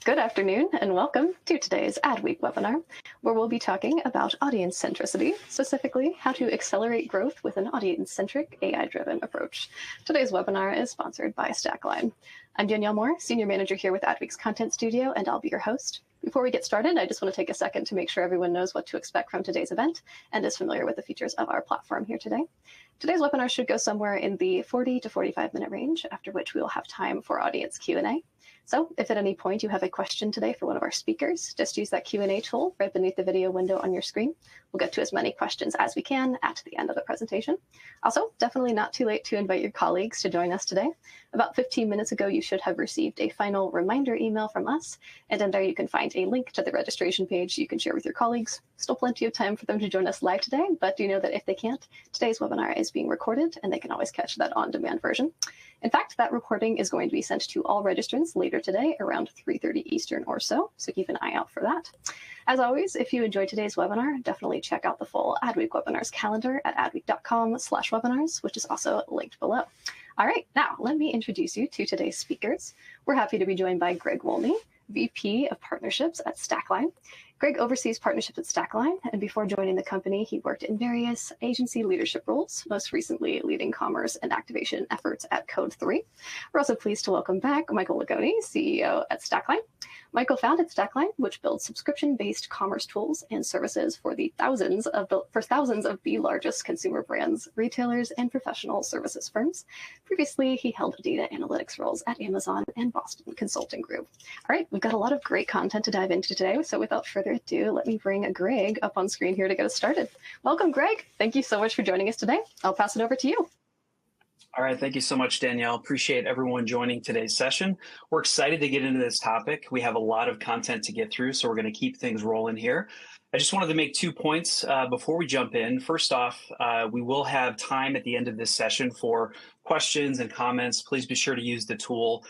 Good afternoon and welcome to today's Adweek webinar, where we'll be talking about audience centricity, specifically how to accelerate growth with an audience-centric AI-driven approach. Today's webinar is sponsored by Stackline. I'm Danielle Moore, Senior Manager here with Adweek's Content Studio, and I'll be your host. Before we get started, I just want to take a second to make sure everyone knows what to expect from today's event and is familiar with the features of our platform here today. Today's webinar should go somewhere in the 40 to 45-minute range, after which we will have time for audience Q&A. So if at any point you have a question today for one of our speakers, just use that Q&A tool right beneath the video window on your screen. We'll get to as many questions as we can at the end of the presentation. Also, definitely not too late to invite your colleagues to join us today. About 15 minutes ago, you should have received a final reminder email from us, and in there you can find a link to the registration page you can share with your colleagues. Still plenty of time for them to join us live today, but do know that if they can't, today's webinar is being recorded and they can always catch that on-demand version. In fact, that recording is going to be sent to all registrants later today around 3:30 Eastern or so keep an eye out for that. As always, if you enjoyed today's webinar, definitely check out the full Adweek webinars calendar at adweek.com/webinars, which is also linked below. All right, now let me introduce you to today's speakers. We're happy to be joined by Greg Wolney, VP of Partnerships at Stackline. Greg oversees partnerships at Stackline, and before joining the company, he worked in various agency leadership roles, most recently leading commerce and activation efforts at Code3. We're also pleased to welcome back Michael Lagoni, CEO at Stackline. Michael founded Stackline, which builds subscription-based commerce tools and services for thousands of the largest consumer brands, retailers, and professional services firms. Previously, he held data analytics roles at Amazon and Boston Consulting Group. All right, we've got a lot of great content to dive into today, so without further ado, let me bring Greg up on screen here to get us started. Welcome, Greg. Thank you so much for joining us today. I'll pass it over to you. All right, thank you so much, Danielle. Appreciate everyone joining today's session. We're excited to get into this topic. We have a lot of content to get through, so we're going to keep things rolling here. I just wanted to make 2 points before we jump in. First off, we will have time at the end of this session for questions and comments. Please be sure to use the tool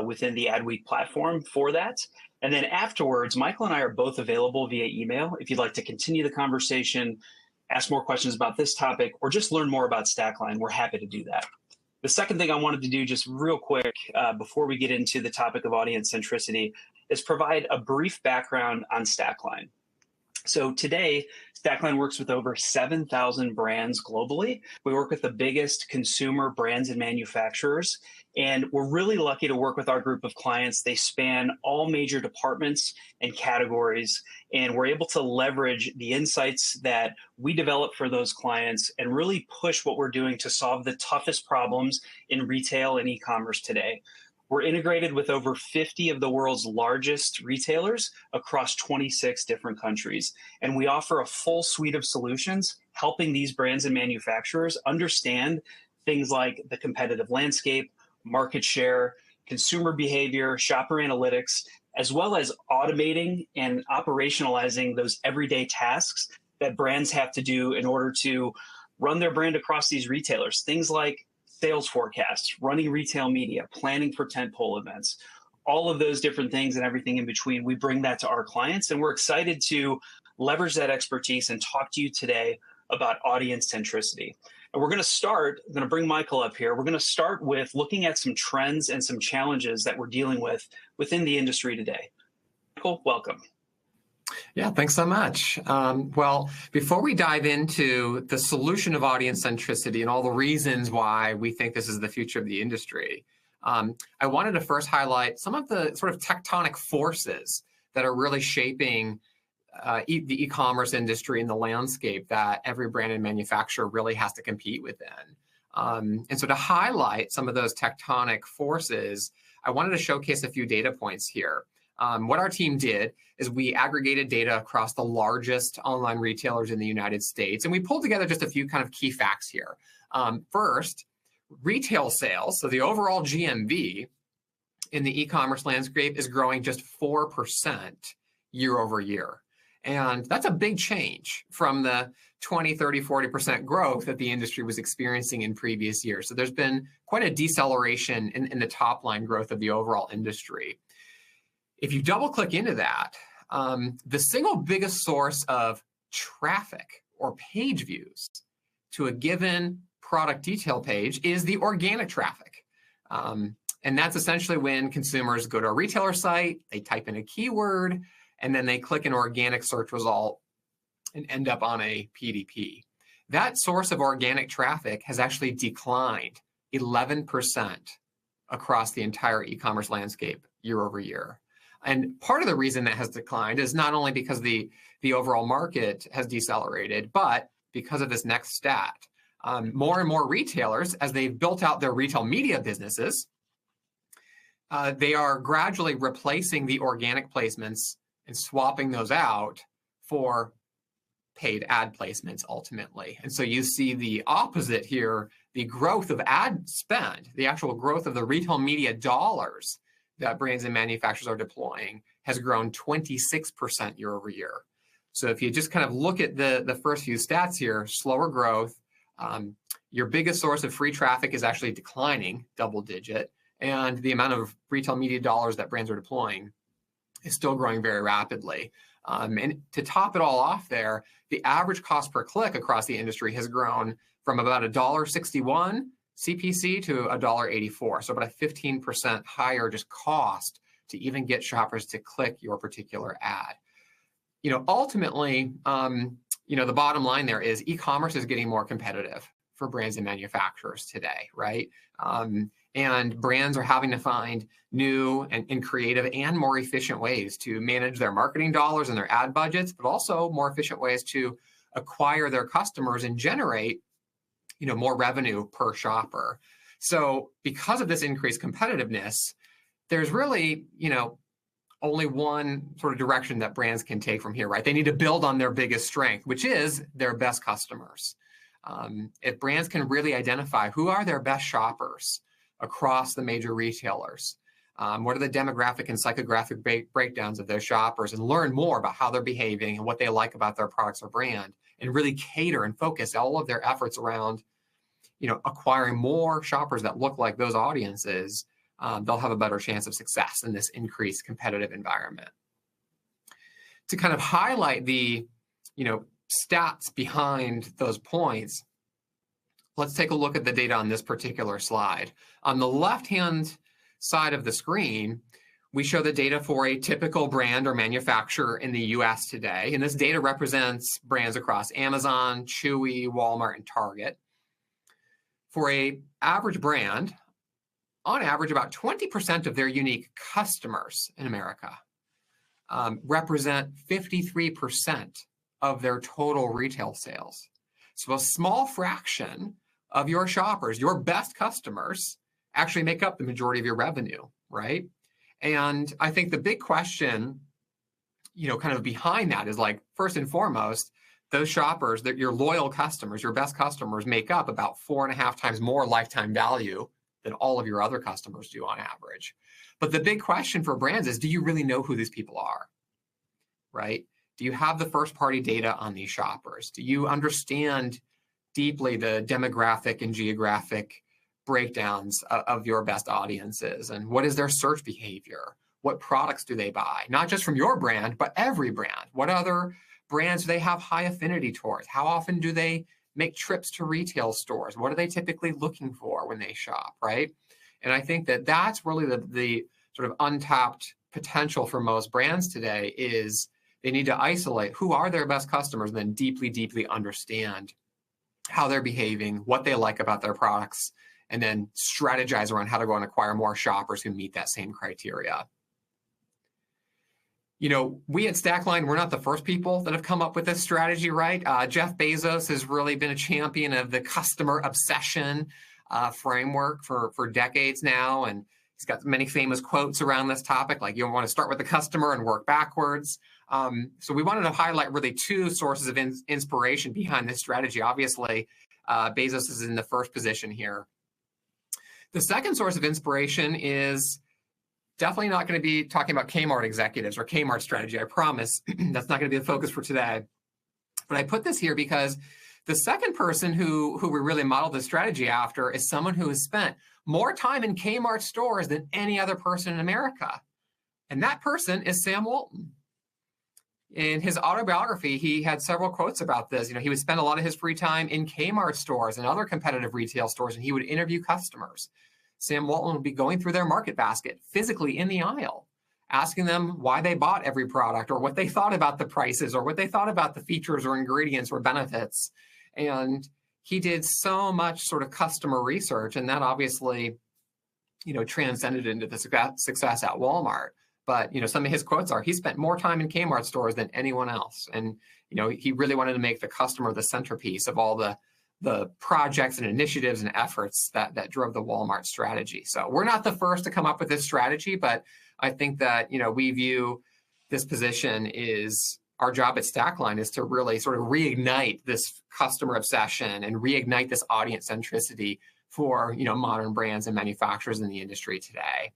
within the Adweek platform for that. And then afterwards, Michael and I are both available via email if you'd like to continue the conversation, ask more questions about this topic, or just learn more about Stackline. We're happy to do that. The second thing I wanted to do just real quick before we get into the topic of audience centricity is provide a brief background on Stackline. So today, Stackline works with over 7,000 brands globally. We work with the biggest consumer brands and manufacturers, and we're really lucky to work with our group of clients. They span all major departments and categories, and we're able to leverage the insights that we develop for those clients and really push what we're doing to solve the toughest problems in retail and e-commerce today. We're integrated with over 50 of the world's largest retailers across 26 different countries. And we offer a full suite of solutions, helping these brands and manufacturers understand things like the competitive landscape, market share, consumer behavior, shopper analytics, as well as automating and operationalizing those everyday tasks that brands have to do in order to run their brand across these retailers. Things like sales forecasts, running retail media, planning for tentpole events, all of those different things and everything in between. We bring that to our clients, and we're excited to leverage that expertise and talk to you today about audience centricity. And we're going to bring Michael up here. We're going to start with looking at some trends and some challenges that we're dealing with within the industry today. Michael, welcome. Yeah, thanks so much. Well, before we dive into the solution of audience centricity and all the reasons why we think this is the future of the industry, I wanted to first highlight some of the sort of tectonic forces that are really shaping the e-commerce industry and the landscape that every brand and manufacturer really has to compete within. And so to highlight some of those tectonic forces, I wanted to showcase a few data points here. What our team did is we aggregated data across the largest online retailers in the United States, and we pulled together just a few kind of key facts here. First, retail sales, so the overall GMV in the e-commerce landscape is growing just 4% year over year. And that's a big change from the 20, 30, 40% growth that the industry was experiencing in previous years. So there's been quite a deceleration in the top line growth of the overall industry. If you double click into that, the single biggest source of traffic or page views to a given product detail page is the organic traffic. And that's essentially when consumers go to a retailer site, they type in a keyword, and then they click an organic search result and end up on a PDP. That source of organic traffic has actually declined 11% across the entire e-commerce landscape year over year. And part of the reason that has declined is not only because the overall market has decelerated, but because of this next stat. More and more retailers, as they've built out their retail media businesses, they are gradually replacing the organic placements and swapping those out for paid ad placements ultimately. And so you see the opposite here, the growth of ad spend, the actual growth of the retail media dollars that brands and manufacturers are deploying has grown 26% year over year. So if you just kind of look at the first few stats here, slower growth, your biggest source of free traffic is actually declining double digit, and the amount of retail media dollars that brands are deploying is still growing very rapidly. And to top it all off there, the average cost per click across the industry has grown from about $1.61 CPC to $1.84. So about a 15% higher just cost to even get shoppers to click your particular ad. Ultimately, the bottom line there is e-commerce is getting more competitive for brands and manufacturers today, right? And brands are having to find new and creative and more efficient ways to manage their marketing dollars and their ad budgets, but also more efficient ways to acquire their customers and generate, more revenue per shopper. So because of this increased competitiveness, there's really, only one sort of direction that brands can take from here, right? They need to build on their biggest strength, which is their best customers. If brands can really identify who are their best shoppers across the major retailers, what are the demographic and psychographic breakdowns of their shoppers, and learn more about how they're behaving and what they like about their products or brand, and really cater and focus all of their efforts around, acquiring more shoppers that look like those audiences, they'll have a better chance of success in this increased competitive environment. To kind of highlight the, stats behind those points, let's take a look at the data on this particular slide. On the left-hand side of the screen, we show the data for a typical brand or manufacturer in the US today. And this data represents brands across Amazon, Chewy, Walmart, and Target. For an average brand, on average, about 20% of their unique customers in America represent 53% of their total retail sales. So a small fraction of your shoppers, your best customers, actually make up the majority of your revenue, right? And I think the big question, kind of behind that is like, first and foremost, those shoppers, that your loyal customers, your best customers, make up about 4.5 times more lifetime value than all of your other customers do on average. But the big question for brands is, do you really know who these people are, right? Do you have the first-party data on these shoppers? Do you understand deeply the demographic and geographic breakdowns of your best audiences? And what is their search behavior? What products do they buy? Not just from your brand, but every brand. What other brands do they have high affinity towards? How often do they make trips to retail stores? What are they typically looking for when they shop, right? And I think that that's really the sort of untapped potential for most brands today is they need to isolate who are their best customers and then deeply, deeply understand how they're behaving, what they like about their products, and then strategize around how to go and acquire more shoppers who meet that same criteria. We at Stackline, we're not the first people that have come up with this strategy, right? Jeff Bezos has really been a champion of the customer obsession framework for decades now. And he's got many famous quotes around this topic, like you want to start with the customer and work backwards. So we wanted to highlight really two sources of inspiration behind this strategy. Obviously, Bezos is in the first position here. The second source of inspiration is definitely not going to be talking about Kmart executives or Kmart strategy, I promise. That's not going to be the focus for today. But I put this here because the second person who we really modeled this strategy after is someone who has spent more time in Kmart stores than any other person in America. And that person is Sam Walton. In his autobiography, he had several quotes about this. He would spend a lot of his free time in Kmart stores and other competitive retail stores, and he would interview customers. Sam Walton will be going through their market basket physically in the aisle, asking them why they bought every product or what they thought about the prices or what they thought about the features or ingredients or benefits. And he did so much sort of customer research, and that obviously, transcended into the success at Walmart. But, some of his quotes are, he spent more time in Kmart stores than anyone else. And, he really wanted to make the customer the centerpiece of all the projects and initiatives and efforts that drove the Walmart strategy. So we're not the first to come up with this strategy, but I think that, we view this position is our job at Stackline is to really sort of reignite this customer obsession and reignite this audience centricity for, modern brands and manufacturers in the industry today.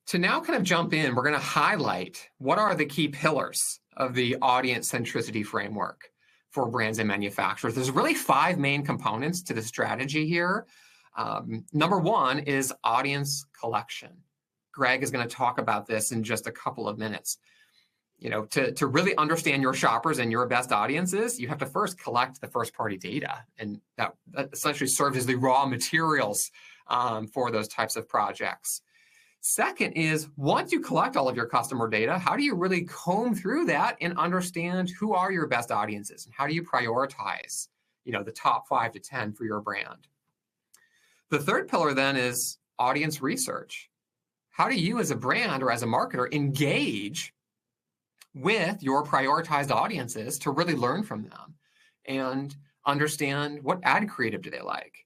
To now kind of jump in, we're going to highlight what are the key pillars of the audience centricity framework for brands and manufacturers. There's really 5 main components to the strategy here. Number 1 is audience collection. Greg is going to talk about this in just a couple of minutes. To really understand your shoppers and your best audiences, you have to first collect the first-party data, and that essentially serves as the raw materials for those types of projects. Second is, once you collect all of your customer data, how do you really comb through that and understand who are your best audiences, and how do you prioritize, the top 5 to 10 for your brand? The third pillar then is audience research. How do you as a brand or as a marketer engage with your prioritized audiences to really learn from them and understand what ad creative do they like?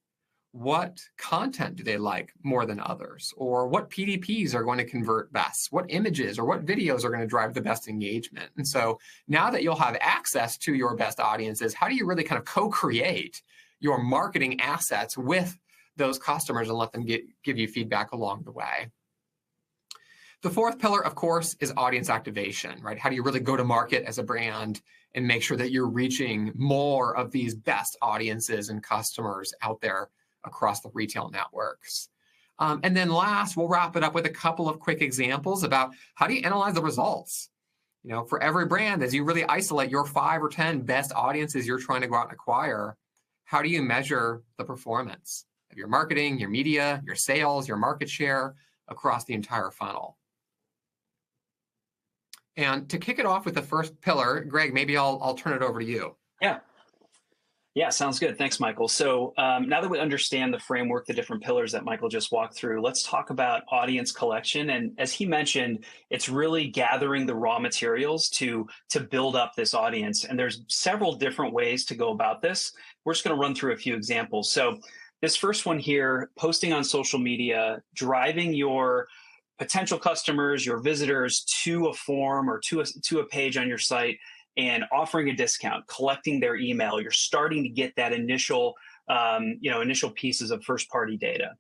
What content do they like more than others? Or what PDPs are going to convert best? What images or what videos are going to drive the best engagement? And so now that you'll have access to your best audiences, how do you really kind of co-create your marketing assets with those customers and let them give you feedback along the way? The fourth pillar, of course, is audience activation, right? How do you really go to market as a brand and make sure that you're reaching more of these best audiences and customers out there across the retail networks? And then last, we'll wrap it up with a couple of quick examples about how do you analyze the results? For every brand, as you really isolate your 5 or 10 best audiences you're trying to go out and acquire, how do you measure the performance of your marketing, your media, your sales, your market share across the entire funnel? And to kick it off with the first pillar, Greg, maybe I'll turn it over to you. Yeah, sounds good. Thanks, Michael. So now that we understand the framework, the different pillars that Michael just walked through, let's talk about audience collection. And as he mentioned, it's really gathering the raw materials to build up this audience. And there's several different ways to go about this. We're just going to run through a few examples. So this first one here, posting on social media, driving your potential customers, your visitors to a form or to a page on your site and offering a discount, collecting their email. You're starting to get that initial pieces of first-party data.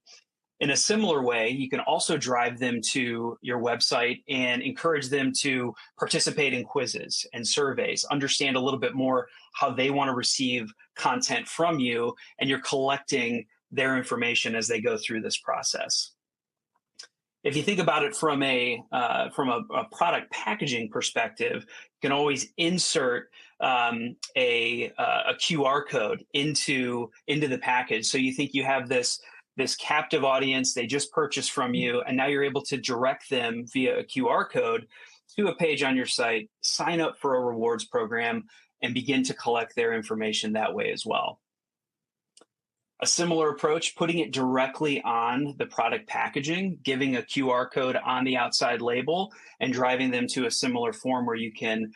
In a similar way, you can also drive them to your website and encourage them to participate in quizzes and surveys, understand a little bit more how they want to receive content from you, and you're collecting their information as they go through this process. If you think about it from a product packaging perspective, you can always insert a QR code into the package. So you think you have this captive audience, they just purchased from you, and now you're able to direct them via a QR code to a page on your site, sign up for a rewards program, and begin to collect their information that way as well. A similar approach, putting it directly on the product packaging, giving a QR code on the outside label and driving them to a similar form where you can,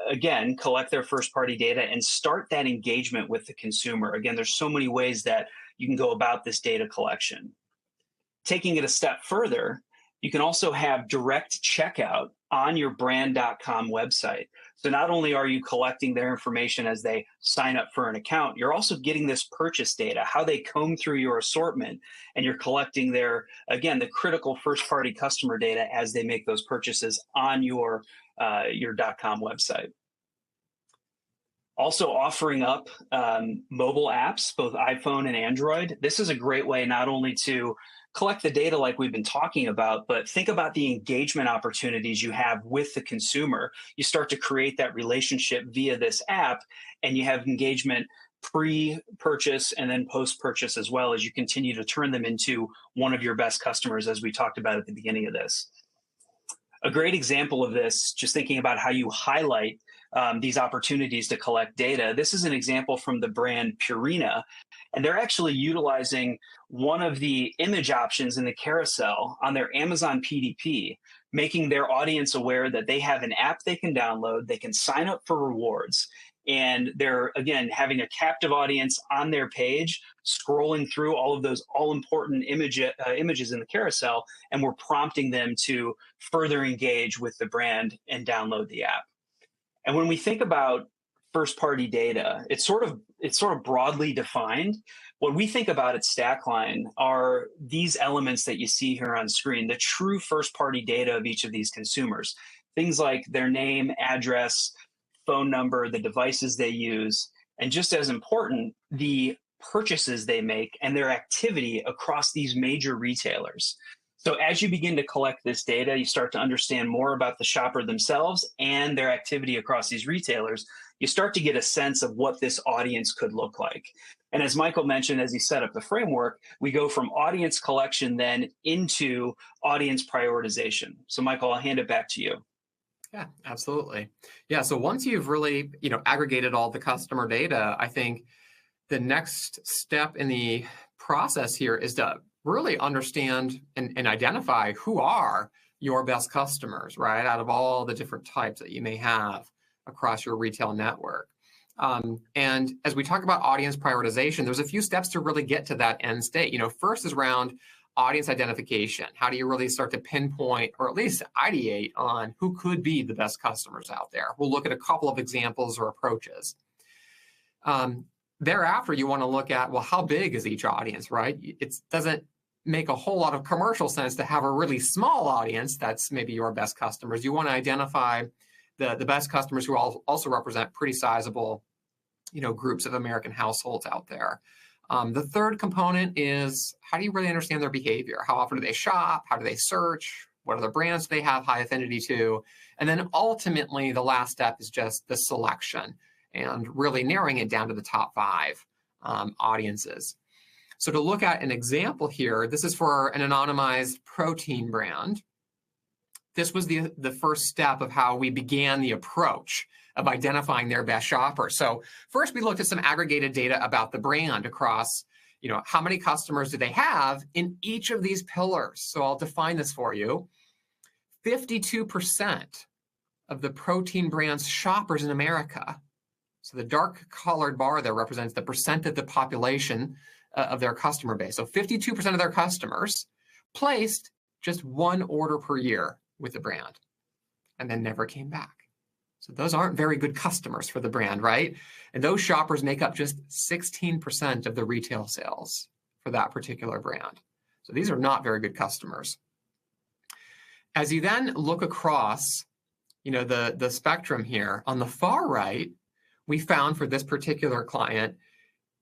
again, collect their first-party data and start that engagement with the consumer. Again, there's so many ways that you can go about this data collection. Taking it a step further, you can also have direct checkout on your brand.com website. So not only are you collecting their information as they sign up for an account, you're also getting this purchase data, how they comb through your assortment, and you're collecting their, again, the critical first-party customer data as they make those purchases on your .com website. Also offering up mobile apps, both iPhone and Android. This is a great way not only to collect the data like we've been talking about, but think about the engagement opportunities you have with the consumer. You start to create that relationship via this app, and you have engagement pre-purchase and then post-purchase as well, as you continue to turn them into one of your best customers, as we talked about at the beginning of this. A great example of this, just thinking about how you highlight these opportunities to collect data. This is an example from the brand Purina, and they're actually utilizing one of the image options in the carousel on their Amazon PDP, making their audience aware that they have an app they can download, they can sign up for rewards, and they're, again, having a captive audience on their page, scrolling through all of those all-important images in the carousel, and we're prompting them to further engage with the brand and download the app. And when we think about first-party data, it's sort of broadly defined. What we think about at Stackline are these elements that you see here on screen, the true first-party data of each of these consumers. Things like their name, address, phone number, the devices they use, and just as important, the purchases they make and their activity across these major retailers. So as you begin to collect this data, you start to understand more about the shopper themselves and their activity across these retailers. You start to get a sense of what this audience could look like. And as Michael mentioned, as he set up the framework, we go from audience collection then into audience prioritization. So Michael, I'll hand it back to you. Yeah, absolutely. Yeah, so once you've really, aggregated all the customer data, I think the next step in the process here is to really understand and identify who are your best customers, right? Out of all the different types that you may have across your retail network. And as we talk about audience prioritization, there's a few steps to really get to that end state. First is around audience identification. How do you really start to pinpoint or at least ideate on who could be the best customers out there? We'll look at a couple of examples or approaches. Thereafter, you want to look at, well, how big is each audience, right? It doesn't make a whole lot of commercial sense to have a really small audience that's maybe your best customers. You want to identify the best customers who also represent pretty sizable, groups of American households out there. The third component is, how do you really understand their behavior? How often do they shop? How do they search? What other brands do they have high affinity to? And then ultimately, the last step is just the selection and really narrowing it down to the top 5 audiences. So to look at an example here, this is for an anonymized protein brand. This was the first step of how we began the approach of identifying their best shoppers. So first, we looked at some aggregated data about the brand across, how many customers do they have in each of these pillars. So I'll define this for you. 52% of the protein brand's shoppers in America. So the dark colored bar there represents the percent of the population of their customer base. So 52% of their customers placed just one order per year with the brand and then never came back. So those aren't very good customers for the brand, right? And those shoppers make up just 16% of the retail sales for that particular brand. So these are not very good customers. As you then look across, the spectrum here, on the far right, we found for this particular client,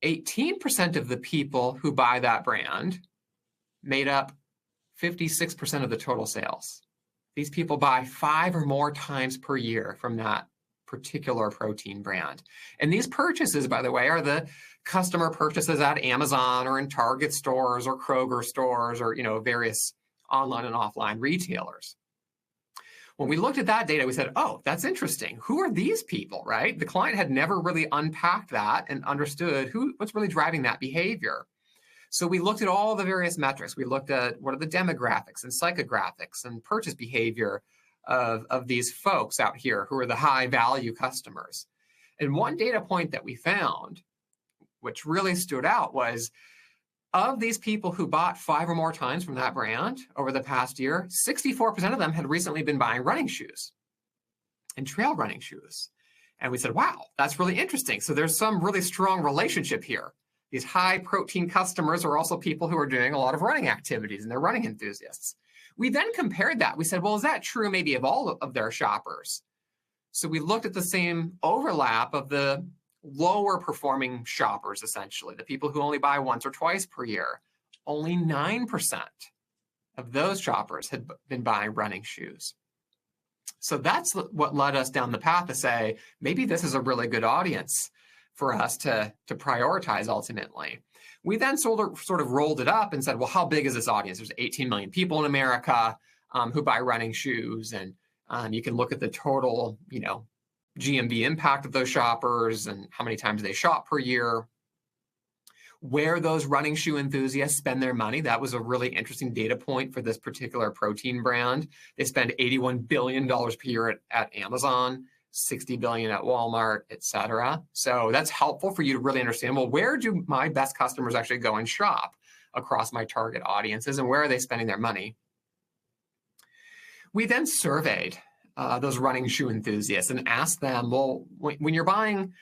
18% of the people who buy that brand made up 56% of the total sales. These people buy 5 or more times per year from that particular protein brand. And these purchases, by the way, are the customer purchases at Amazon or in Target stores or Kroger stores or, various online and offline retailers. When we looked at that data, we said, oh, that's interesting. Who are these people, right? The client had never really unpacked that and understood what's really driving that behavior. So we looked at all the various metrics. We looked at what are the demographics and psychographics and purchase behavior of these folks out here who are the high value customers. And one data point that we found, which really stood out, was of these people who bought 5 or more times from that brand over the past year, 64% of them had recently been buying running shoes and trail running shoes. And we said, wow, that's really interesting. So there's some really strong relationship here. These high protein customers are also people who are doing a lot of running activities and they're running enthusiasts. We then compared that. We said, well, is that true maybe of all of their shoppers? So we looked at the same overlap of the lower performing shoppers, essentially, the people who only buy once or twice per year. Only 9% of those shoppers had been buying running shoes. So that's what led us down the path to say, maybe this is a really good audience for us to prioritize ultimately. We then sort of rolled it up and said, well, how big is this audience? There's 18 million people in America who buy running shoes, and you can look at the total, GMV impact of those shoppers and how many times they shop per year. Where those running shoe enthusiasts spend their money, that was a really interesting data point for this particular protein brand. They spend $81 billion per year at Amazon, $60 billion at Walmart, et cetera. So that's helpful for you to really understand, well, where do my best customers actually go and shop across my target audiences, and where are they spending their money? We then surveyed those running shoe enthusiasts and asked them, well, when you're buying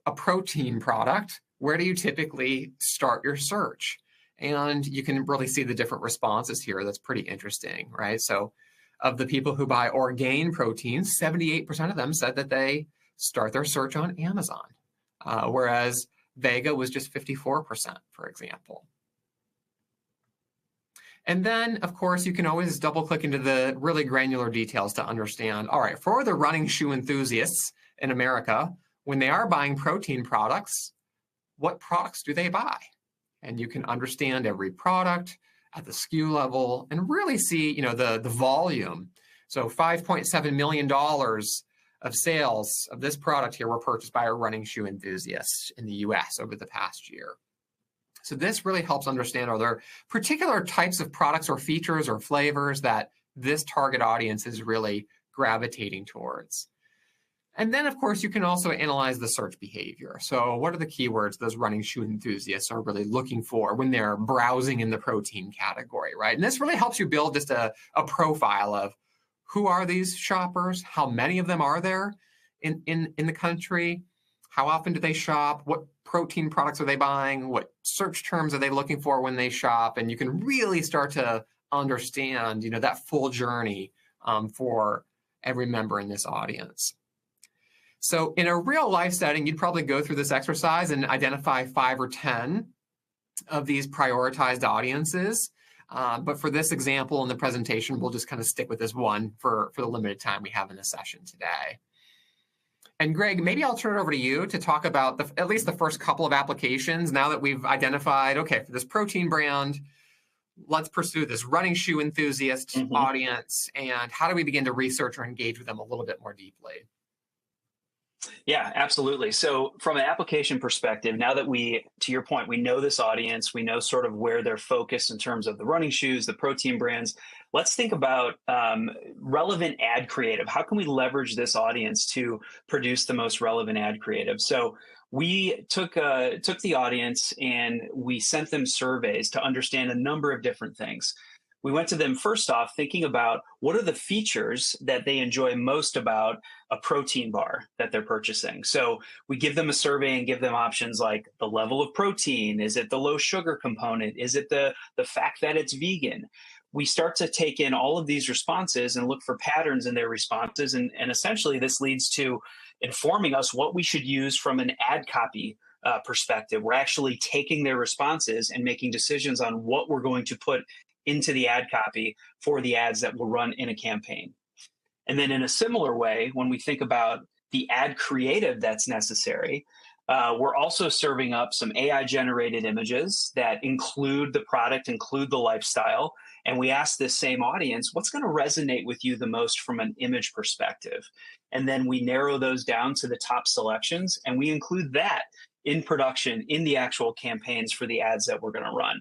a protein product, where do you typically start your search? And you can really see the different responses here. That's pretty interesting, right? So of the people who buy Orgain proteins, 78% of them said that they start their search on Amazon, whereas Vega was just 54%, for example. And then, of course, you can always double click into the really granular details to understand, all right, for the running shoe enthusiasts in America, when they are buying protein products, what products do they buy? And you can understand every product at the SKU level and really see, the volume. So $5.7 million of sales of this product here were purchased by a running shoe enthusiast in the US over the past year. So this really helps understand, are there particular types of products or features or flavors that this target audience is really gravitating towards? And then, of course, you can also analyze the search behavior. So what are the keywords those running shoe enthusiasts are really looking for when they're browsing in the protein category, right? And this really helps you build just a profile of who are these shoppers, how many of them are there in the country, how often do they shop, what protein products are they buying, what search terms are they looking for when they shop, and you can really start to understand, that full journey for every member in this audience. So in a real life setting, you'd probably go through this exercise and identify 5 or 10 of these prioritized audiences. But for this example in the presentation, we'll just kind of stick with this one for the limited time we have in the session today. And Greg, maybe I'll turn it over to you to talk about at least the first couple of applications now that we've identified, okay, for this protein brand, let's pursue this running shoe enthusiast audience, and how do we begin to research or engage with them a little bit more deeply? Yeah, absolutely. So from an application perspective, now that to your point, we know this audience, we know sort of where they're focused in terms of the running shoes, the protein brands, let's think about relevant ad creative. How can we leverage this audience to produce the most relevant ad creative? So we took the audience and we sent them surveys to understand a number of different things. We went to them first off thinking about what are the features that they enjoy most about a protein bar that they're purchasing. So we give them a survey and give them options like the level of protein. Is it the low sugar component? Is it the fact that it's vegan? We start to take in all of these responses and look for patterns in their responses. And essentially this leads to informing us what we should use from an ad copy perspective. We're actually taking their responses and making decisions on what we're going to put into the ad copy for the ads that will run in a campaign. And then in a similar way, when we think about the ad creative that's necessary, we're also serving up some AI-generated images that include the product, include the lifestyle. And we ask this same audience, what's going to resonate with you the most from an image perspective? And then we narrow those down to the top selections, and we include that in production in the actual campaigns for the ads that we're going to run.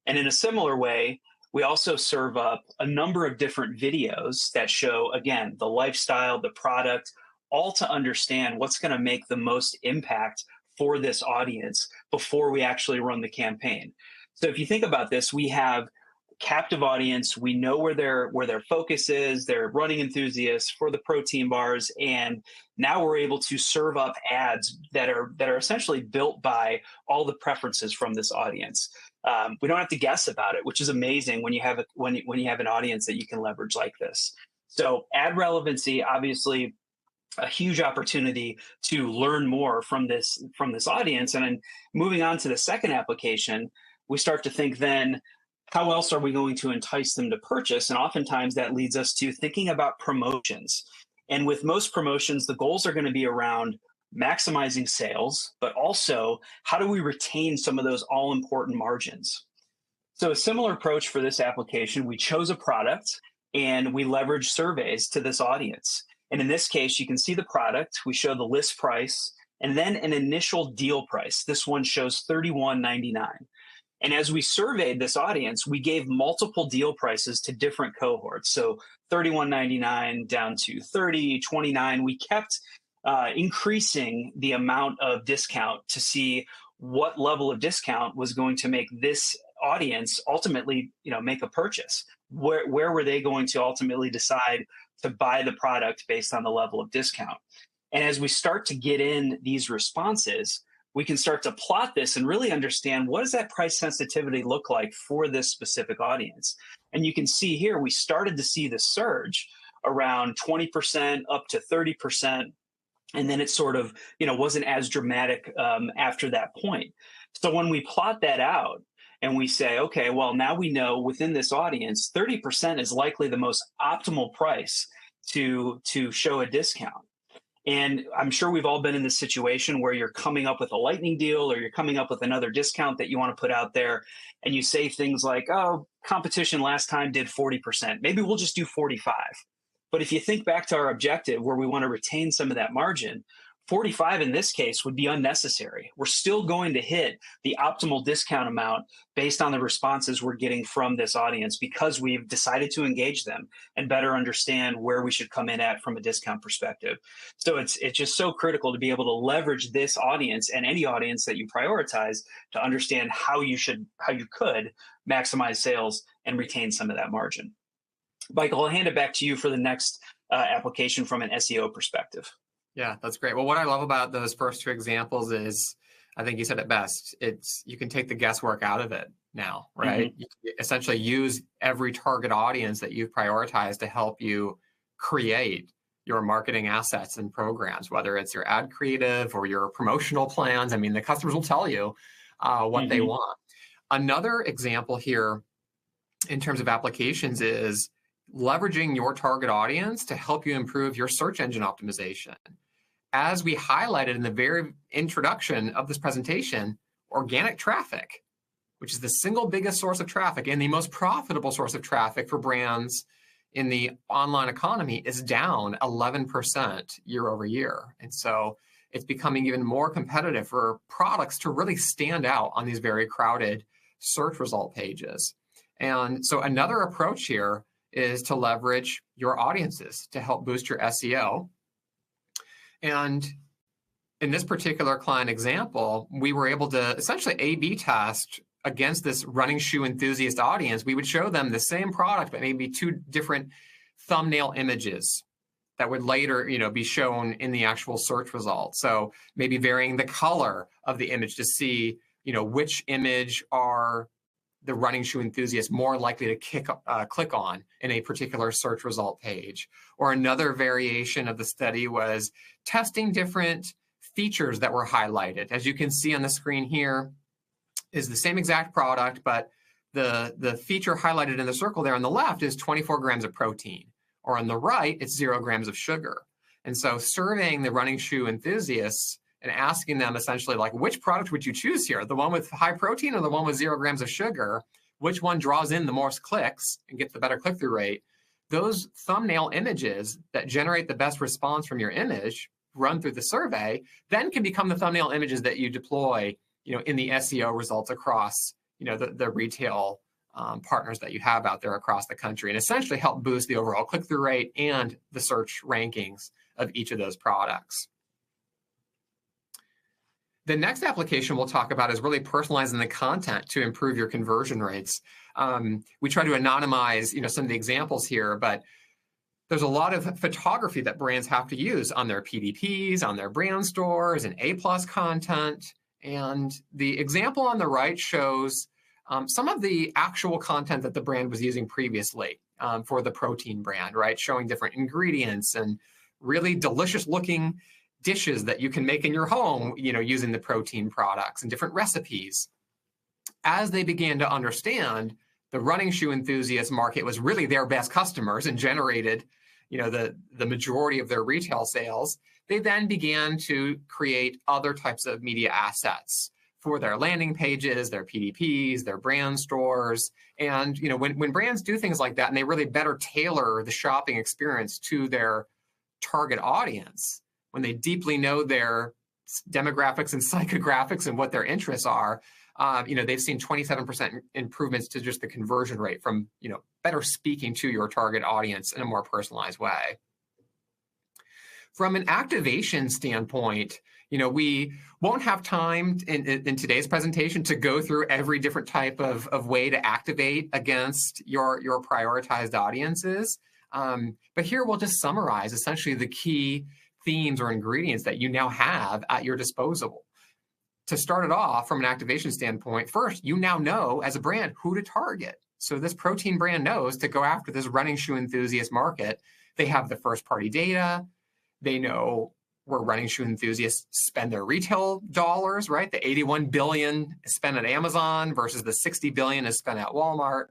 And in a similar way, we also serve up a number of different videos that show, again, the lifestyle, the product, all to understand what's going to make the most impact for this audience before we actually run the campaign. So if you think about this, we have captive audience. We know where their focus is. They're running enthusiasts for the protein bars, and now we're able to serve up ads that are essentially built by all the preferences from this audience. We don't have to guess about it, which is amazing when you have an audience that you can leverage like this. So ad relevancy, obviously, a huge opportunity to learn more from this audience. And then moving on to the second application, we start to think then, how else are we going to entice them to purchase? And oftentimes that leads us to thinking about promotions. And with most promotions, the goals are going to be around maximizing sales, but also how do we retain some of those all important margins? So a similar approach for this application, we chose a product and we leveraged surveys to this audience. And in this case, you can see the product, we show the list price, and then an initial deal price. This one shows $31.99. And as we surveyed this audience, we gave multiple deal prices to different cohorts. So $31.99 down to $30, $29. We kept increasing the amount of discount to see what level of discount was going to make this audience ultimately, make a purchase. Where were they going to ultimately decide to buy the product based on the level of discount? And as we start to get in these responses, we can start to plot this and really understand what does that price sensitivity look like for this specific audience. And you can see here, we started to see the surge around 20% up to 30%. And then it sort of, wasn't as dramatic after that point. So when we plot that out and we say, okay, well, now we know within this audience, 30% is likely the most optimal price to show a discount. And I'm sure we've all been in this situation where you're coming up with a lightning deal or you're coming up with another discount that you want to put out there. And you say things like, oh, competition last time did 40%. Maybe we'll just do 45. But if you think back to our objective where we want to retain some of that margin, 45 in this case would be unnecessary. We're still going to hit the optimal discount amount based on the responses we're getting from this audience because we've decided to engage them and better understand where we should come in at from a discount perspective. So it's just so critical to be able to leverage this audience and any audience that you prioritize to understand how you could maximize sales and retain some of that margin. Michael, I'll hand it back to you for the next application from an SEO perspective. Yeah, that's great. Well, what I love about those first two examples is, I think you said it best, you can take the guesswork out of it now, right? Mm-hmm. You can essentially use every target audience that you've prioritized to help you create your marketing assets and programs, whether it's your ad creative or your promotional plans. I mean, the customers will tell you what they want. Another example here in terms of applications is leveraging your target audience to help you improve your search engine optimization. As we highlighted in the very introduction of this presentation, organic traffic, which is the single biggest source of traffic and the most profitable source of traffic for brands in the online economy, is down 11% year over year. And so it's becoming even more competitive for products to really stand out on these very crowded search result pages. And so another approach here is to leverage your audiences to help boost your SEO. And in this particular client example, we were able to essentially A/B test against this running shoe enthusiast audience. We would show them the same product, but maybe two different thumbnail images that would later, be shown in the actual search results. So maybe varying the color of the image to see, which image are the running shoe enthusiast more likely to click on in a particular search result page. Or another variation of the study was testing different features that were highlighted. As you can see on the screen here is the same exact product, but the feature highlighted in the circle there on the left is 24 grams of protein, or on the right, it's 0 grams of sugar. And so surveying the running shoe enthusiasts and asking them essentially, like, which product would you choose here? The one with high protein or the one with 0 grams of sugar? Which one draws in the most clicks and gets the better click-through rate? Those thumbnail images that generate the best response from your image run through the survey, then can become the thumbnail images that you deploy, in the SEO results across, the retail partners that you have out there across the country, and essentially help boost the overall click-through rate and the search rankings of each of those products. The next application we'll talk about is really personalizing the content to improve your conversion rates. We try to anonymize, some of the examples here, but there's a lot of photography that brands have to use on their PDPs, on their brand stores, and A+ content. And the example on the right shows some of the actual content that the brand was using previously for the protein brand, right? Showing different ingredients and really delicious looking dishes that you can make in your home, using the protein products and different recipes. As they began to understand the running shoe enthusiast market was really their best customers and generated, the majority of their retail sales, they then began to create other types of media assets for their landing pages, their PDPs, their brand stores. And when brands do things like that and they really better tailor the shopping experience to their target audience, when they deeply know their demographics and psychographics and what their interests are, they've seen 27% improvements to just the conversion rate from, better speaking to your target audience in a more personalized way. From an activation standpoint, we won't have time in today's presentation to go through every different type of way to activate against your prioritized audiences. But here we'll just summarize essentially the key themes or ingredients that you now have at your disposal. To start it off from an activation standpoint, first, you now know as a brand who to target. So this protein brand knows to go after this running shoe enthusiast market. They have the first party data. They know where running shoe enthusiasts spend their retail dollars, right? The 81 billion is spent at Amazon versus the 60 billion is spent at Walmart.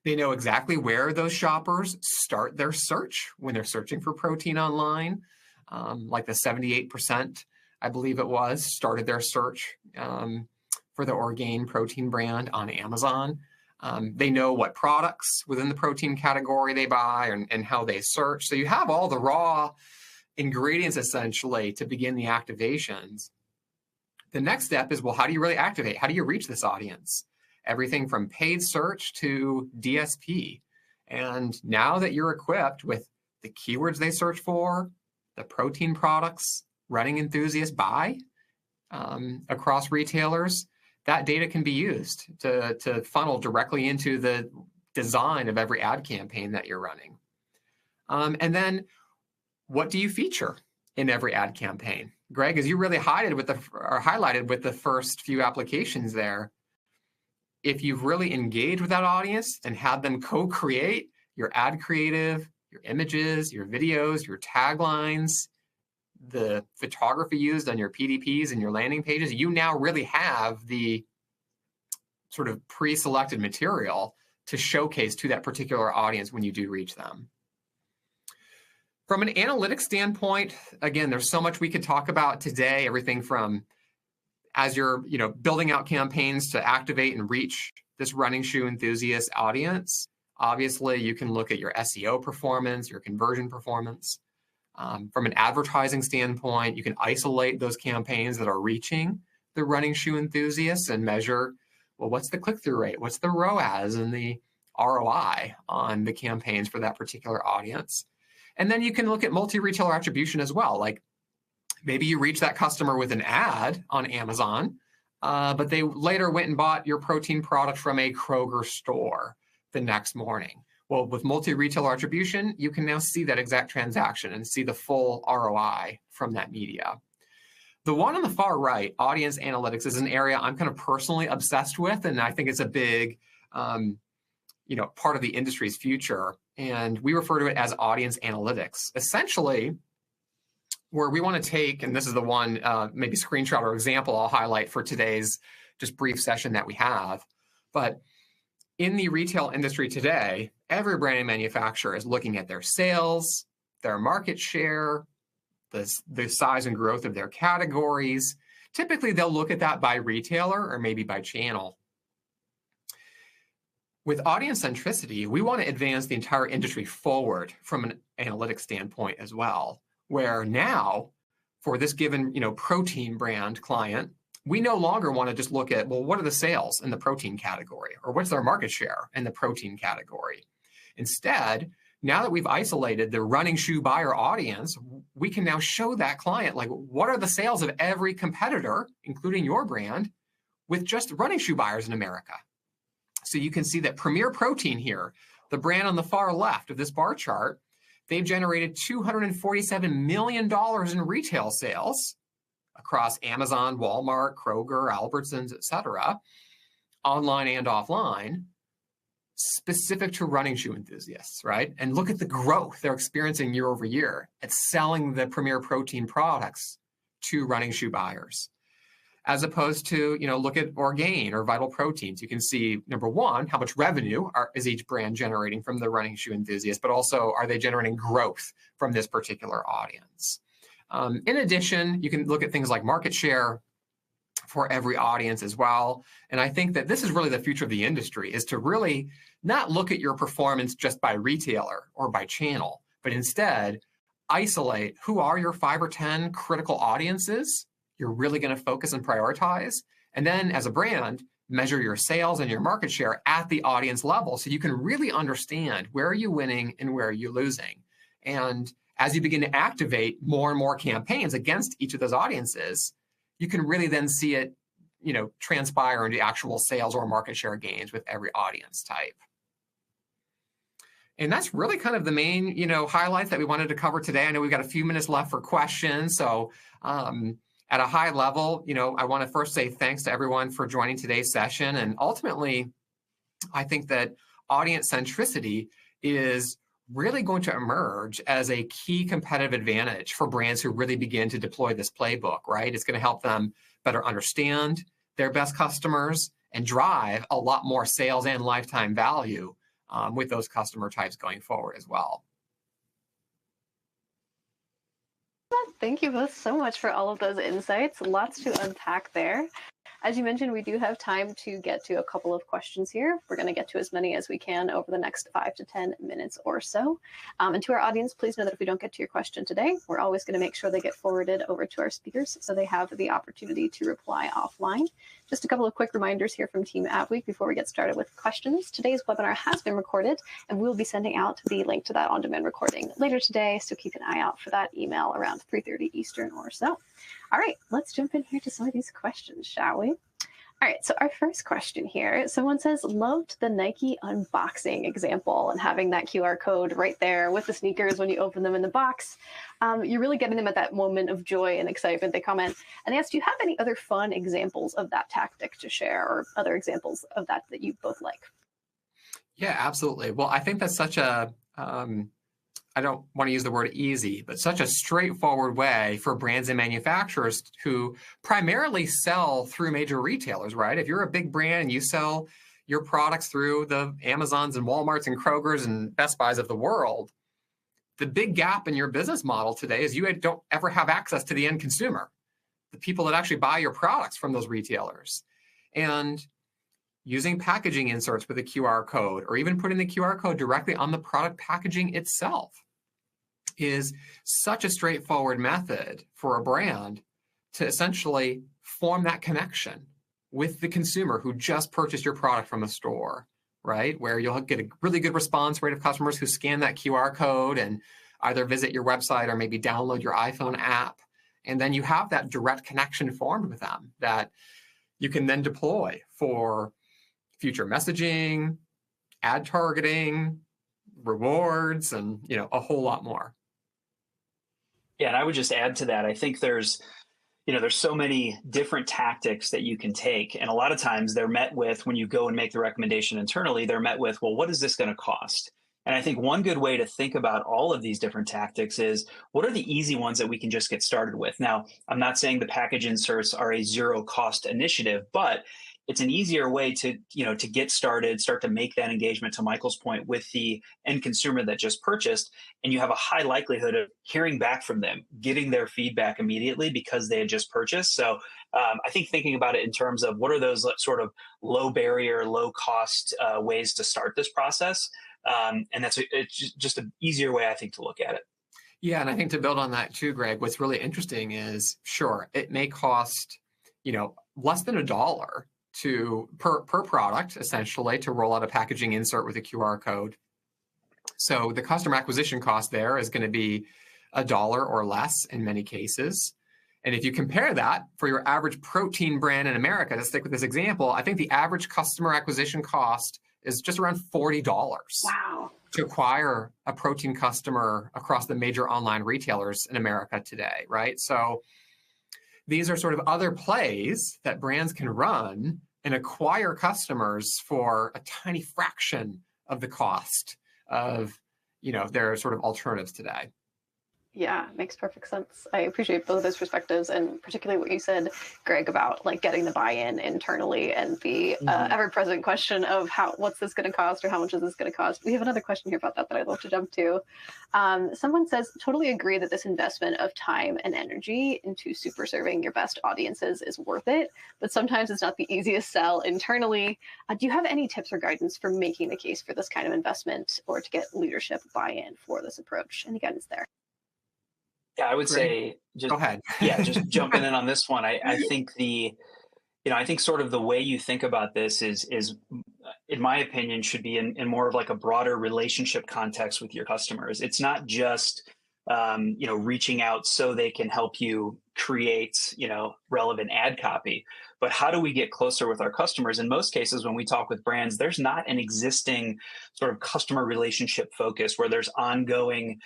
They know exactly where those shoppers start their search when they're searching for protein online. Like the 78%, I believe it was, started their search for the Orgain protein brand on Amazon. They know what products within the protein category they buy and how they search. So you have all the raw ingredients essentially to begin the activations. The next step is, well, how do you really activate? How do you reach this audience? Everything from paid search to DSP. And now that you're equipped with the keywords they search for, the protein products running enthusiasts buy across retailers, that data can be used to funnel directly into the design of every ad campaign that you're running. And then what do you feature in every ad campaign? Greg, as you really highlighted with the first few applications there, if you've really engaged with that audience and had them co-create your ad creative, your images, your videos, your taglines, the photography used on your PDPs and your landing pages, you now really have the sort of pre-selected material to showcase to that particular audience when you do reach them. From an analytics standpoint, again, there's so much we could talk about today, everything from as you're building out campaigns to activate and reach this running shoe enthusiast audience. Obviously, you can look at your SEO performance, your conversion performance. From an advertising standpoint, you can isolate those campaigns that are reaching the running shoe enthusiasts and measure, well, what's the click-through rate? What's the ROAS and the ROI on the campaigns for that particular audience? And then you can look at multi-retailer attribution as well. Like maybe you reach that customer with an ad on Amazon, but they later went and bought your protein product from a Kroger store the next morning. Well, with multi-retailer attribution, you can now see that exact transaction and see the full ROI from that media. The one on the far right, audience analytics, is an area I'm kind of personally obsessed with, and I think it's a big, part of the industry's future. And we refer to it as audience analytics. Essentially, where we want to take, and this is the one maybe screenshot or example I'll highlight for today's just brief session that we have, but in the retail industry today, every brand and manufacturer is looking at their sales, their market share, the size and growth of their categories. Typically, they'll look at that by retailer or maybe by channel. With audience centricity, we want to advance the entire industry forward from an analytics standpoint as well, where now, for this given protein brand client, we no longer want to just look at, well, what are the sales in the protein category? Or what's their market share in the protein category? Instead, now that we've isolated the running shoe buyer audience, we can now show that client, like, what are the sales of every competitor, including your brand, with just running shoe buyers in America? So you can see that Premier Protein here, the brand on the far left of this bar chart, they've generated $247 million in retail sales across Amazon, Walmart, Kroger, Albertsons, et cetera, online and offline, specific to running shoe enthusiasts, right? And look at the growth they're experiencing year over year at selling the Premier Protein products to running shoe buyers. As opposed to, look at Orgain or Vital Proteins. You can see, number one, how much revenue is each brand generating from the running shoe enthusiast, but also are they generating growth from this particular audience? In addition, you can look at things like market share for every audience as well. And I think that this is really the future of the industry, is to really not look at your performance just by retailer or by channel, but instead isolate who are your 5 or 10 critical audiences you're really going to focus and prioritize. And then as a brand, measure your sales and your market share at the audience level so you can really understand where are you winning and where are you losing. And as you begin to activate more and more campaigns against each of those audiences, you can really then see it, transpire into actual sales or market share gains with every audience type. And that's really kind of the main, highlights that we wanted to cover today. I know we've got a few minutes left for questions. So at a high level, I want to first say thanks to everyone for joining today's session. And ultimately, I think that audience centricity is really going to emerge as a key competitive advantage for brands who really begin to deploy this playbook, right? It's going to help them better understand their best customers and drive a lot more sales and lifetime value with those customer types going forward as well. Thank you both so much for all of those insights. Lots to unpack there. As you mentioned, we do have time to get to a couple of questions here. We're going to get to as many as we can over the next 5 to 10 minutes or so. And to our audience, please know that if we don't get to your question today, we're always going to make sure they get forwarded over to our speakers so they have the opportunity to reply offline. Just a couple of quick reminders here from Team Adweek before we get started with questions. Today's webinar has been recorded, and we'll be sending out the link to that on-demand recording later today, so keep an eye out for that email around 3:30 Eastern or so. All right, let's jump in here to some of these questions, shall we? All right, so our first question here, someone says, loved the Nike unboxing example and having that QR code right there with the sneakers when you open them in the box. You're really getting them at that moment of joy and excitement, they comment. And they asked, do you have any other fun examples of that tactic to share, or other examples of that you both like? Yeah, absolutely. Well, I think that's such a, I don't want to use the word easy, but such a straightforward way for brands and manufacturers who primarily sell through major retailers, right? If you're a big brand and you sell your products through the Amazons and Walmarts and Krogers and Best Buys of the world, the big gap in your business model today is you don't ever have access to the end consumer, the people that actually buy your products from those retailers. And using packaging inserts with a QR code, or even putting the QR code directly on the product packaging itself, is such a straightforward method for a brand to essentially form that connection with the consumer who just purchased your product from a store, right? Where you'll get a really good response rate of customers who scan that QR code and either visit your website or maybe download your iPhone app. And then you have that direct connection formed with them that you can then deploy for future messaging, ad targeting, rewards, and a whole lot more. Yeah, and I would just add to that. I think there's so many different tactics that you can take. And a lot of times they're met with, when you go and make the recommendation internally, they're met with, well, what is this going to cost? And I think one good way to think about all of these different tactics is, what are the easy ones that we can just get started with? Now, I'm not saying the package inserts are a zero cost initiative, but it's an easier way to get started, start to make that engagement, to Michael's point, with the end consumer that just purchased. And you have a high likelihood of hearing back from them, getting their feedback immediately because they had just purchased. So I think thinking about it in terms of what are those sort of low barrier, low cost ways to start this process. And it's just an easier way, I think, to look at it. Yeah, and I think to build on that too, Greg, what's really interesting is, sure, it may cost, less than $1 per product, essentially, to roll out a packaging insert with a QR code. So the customer acquisition cost there is going to be $1 or less in many cases. And if you compare that for your average protein brand in America, to stick with this example, I think the average customer acquisition cost is just around $40. Wow. To acquire a protein customer across the major online retailers in America today, right? So these are sort of other plays that brands can run and acquire customers for a tiny fraction of the cost of, their sort of alternatives today. Yeah, makes perfect sense. I appreciate both those perspectives, and particularly what you said, Greg, about like getting the buy-in internally and the ever-present question of what's this going to cost, or how much is this going to cost. We have another question here about that I'd love to jump to. Someone says, totally agree that this investment of time and energy into super serving your best audiences is worth it, but sometimes it's not the easiest sell internally. Do you have any tips or guidance for making the case for this kind of investment, or to get leadership buy-in for this approach? Any guidance there? Yeah, I would Great. say just Go ahead. just jumping in on this one. I think I think sort of the way you think about this is in my opinion, should be in more of like a broader relationship context with your customers. It's not just reaching out so they can help you create relevant ad copy, but how do we get closer with our customers? In most cases, when we talk with brands, there's not an existing sort of customer relationship focus where there's ongoing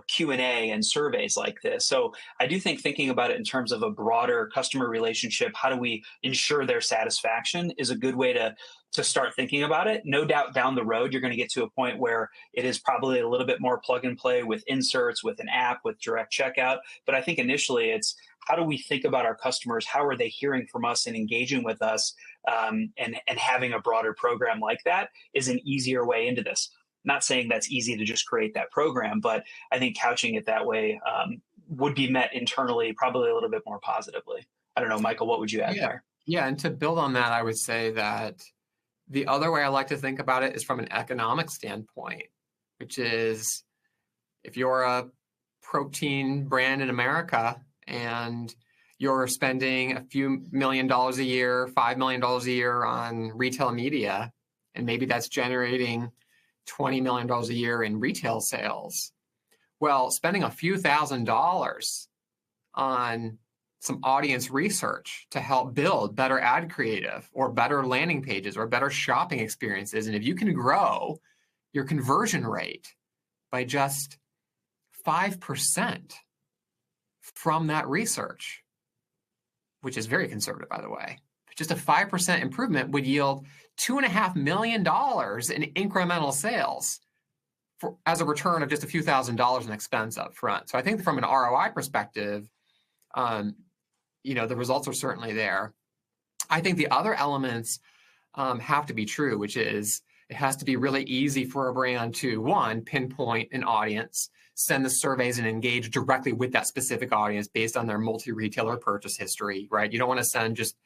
Q&A and surveys like this. So I do think thinking about it in terms of a broader customer relationship, how do we ensure their satisfaction, is a good way to start thinking about it. No doubt down the road, you're going to get to a point where it is probably a little bit more plug and play with inserts, with an app, with direct checkout. But I think initially it's, how do we think about our customers? How are they hearing from us and engaging with us? And having a broader program like that is an easier way into this. Not saying that's easy to just create that program, but I think couching it that way would be met internally probably a little bit more positively. I don't know, Michael, what would you add there? Yeah, and to build on that, I would say that the other way I like to think about it is from an economic standpoint, which is if you're a protein brand in America and you're spending a few $1 million a year, $5 million a year on retail media, and maybe that's generating $20 million a year in retail sales. Well, spending a few $1,000s on some audience research to help build better ad creative or better landing pages or better shopping experiences. And if you can grow your conversion rate by just 5% from that research, which is very conservative, by the way, just a 5% improvement would yield $2.5 million in incremental sales as a return of just a few $1,000s in expense up front. So I think from an ROI perspective, the results are certainly there. I think the other elements have to be true, which is it has to be really easy for a brand to, one, pinpoint an audience, send the surveys and engage directly with that specific audience based on their multi-retailer purchase history, right? You don't want to send just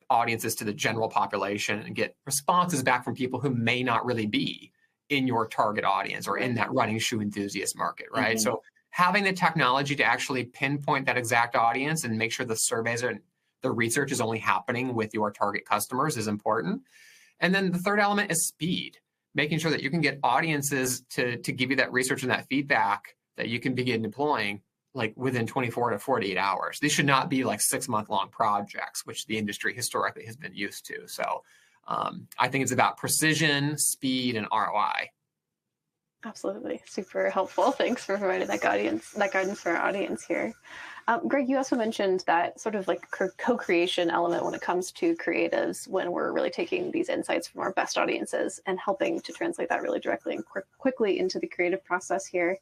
audiences to the general population and get responses back from people who may not really be in your target audience or in that running shoe enthusiast market, right? Mm-hmm. So having the technology to actually pinpoint that exact audience and make sure the surveys and the research is only happening with your target customers is important. And then the third element is speed, making sure that you can get audiences to give you that research and that feedback that you can begin deploying like within 24 to 48 hours. These should not be like 6-month-long projects, which the industry historically has been used to. So I think it's about precision, speed, and ROI. Absolutely. Super helpful. Thanks for providing that guidance for our audience here. Greg, you also mentioned that sort of like co-creation element when it comes to creatives, when we're really taking these insights from our best audiences and helping to translate that really directly and quickly into the creative process here.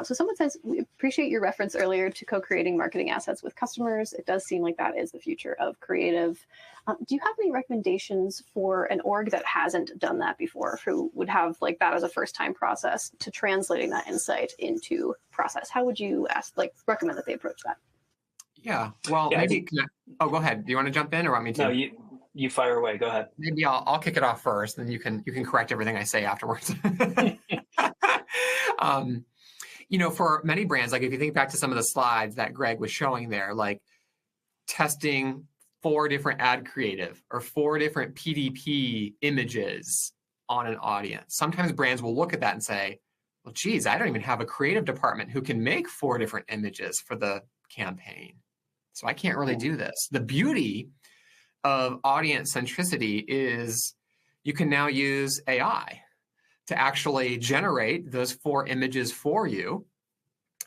So someone says, we appreciate your reference earlier to co-creating marketing assets with customers. It does seem like that is the future of creative. Do you have any recommendations for an org that hasn't done that before, who would have like that as a first-time process to translating that insight into process? How would you recommend that they approach that? Yeah, well, maybe. Go ahead. Do you want to jump in, or want me to? No, you fire away. Go ahead. Maybe I'll kick it off first, and you can correct everything I say afterwards. For many brands, like if you think back to some of the slides that Greg was showing there, like testing 4 different ad creative or 4 different PDP images on an audience. Sometimes brands will look at that and say, well, geez, I don't even have a creative department who can make 4 different images for the campaign. So I can't really do this. The beauty of audience centricity is you can now use AI to actually generate those 4 images for you.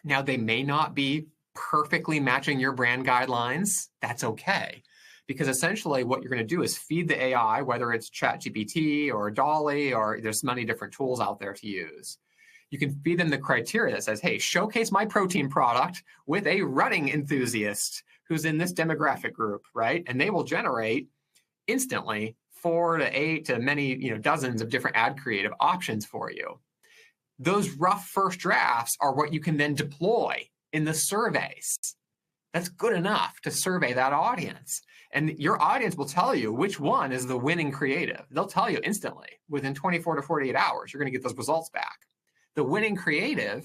Now, they may not be perfectly matching your brand guidelines. That's okay. Because essentially what you're going to do is feed the AI, whether it's ChatGPT or DALL-E, or there's many different tools out there to use. You can feed them the criteria that says, hey, showcase my protein product with a running enthusiast who's in this demographic group, right? And they will generate instantly 4 to 8 to many, dozens of different ad creative options for you. Those rough first drafts are what you can then deploy in the surveys. That's good enough to survey that audience. And your audience will tell you which one is the winning creative. They'll tell you instantly. Within 24 to 48 hours, you're going to get those results back. The winning creative,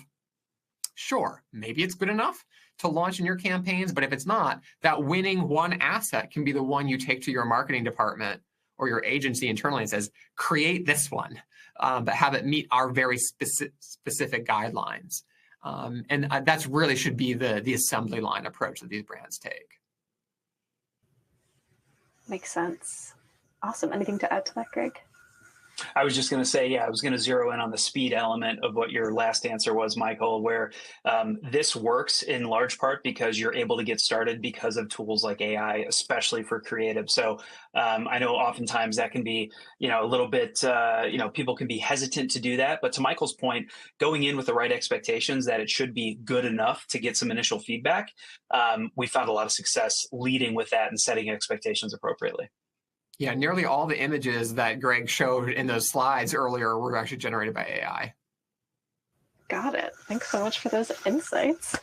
sure, maybe it's good enough to launch in your campaigns, but if it's not, that winning one asset can be the one you take to your marketing department or your agency internally and says, create this one, but have it meet our very specific guidelines. And that's really should be the assembly line approach that these brands take. Makes sense. Awesome. Anything to add to that, Greg? I was just going to say, I was going to zero in on the speed element of what your last answer was, Michael, where this works in large part because you're able to get started because of tools like AI, especially for creative. So I know oftentimes that can be, a little bit, people can be hesitant to do that. But to Michael's point, going in with the right expectations that it should be good enough to get some initial feedback, we found a lot of success leading with that and setting expectations appropriately. Yeah, nearly all the images that Greg showed in those slides earlier were actually generated by AI. Got it. Thanks so much for those insights.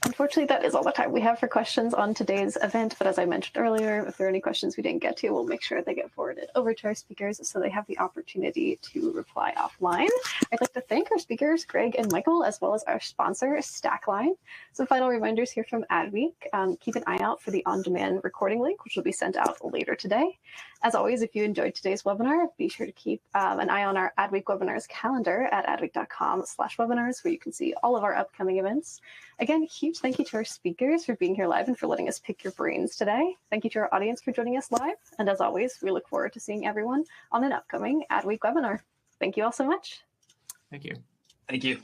Unfortunately, that is all the time we have for questions on today's event. But as I mentioned earlier, if there are any questions we didn't get to, we'll make sure they get forwarded over to our speakers so they have the opportunity to reply offline. I'd like to thank our speakers, Greg and Michael, as well as our sponsor, Stackline. Some final reminders here from Adweek. Keep an eye out for the on-demand recording link, which will be sent out later today. As always, if you enjoyed today's webinar, be sure to keep an eye on our Adweek webinars calendar at adweek.com/webinars, where you can see all of our upcoming events. Again, huge thank you to our speakers for being here live and for letting us pick your brains today. Thank you to our audience for joining us live. And as always, we look forward to seeing everyone on an upcoming Adweek webinar. Thank you all so much. Thank you. Thank you.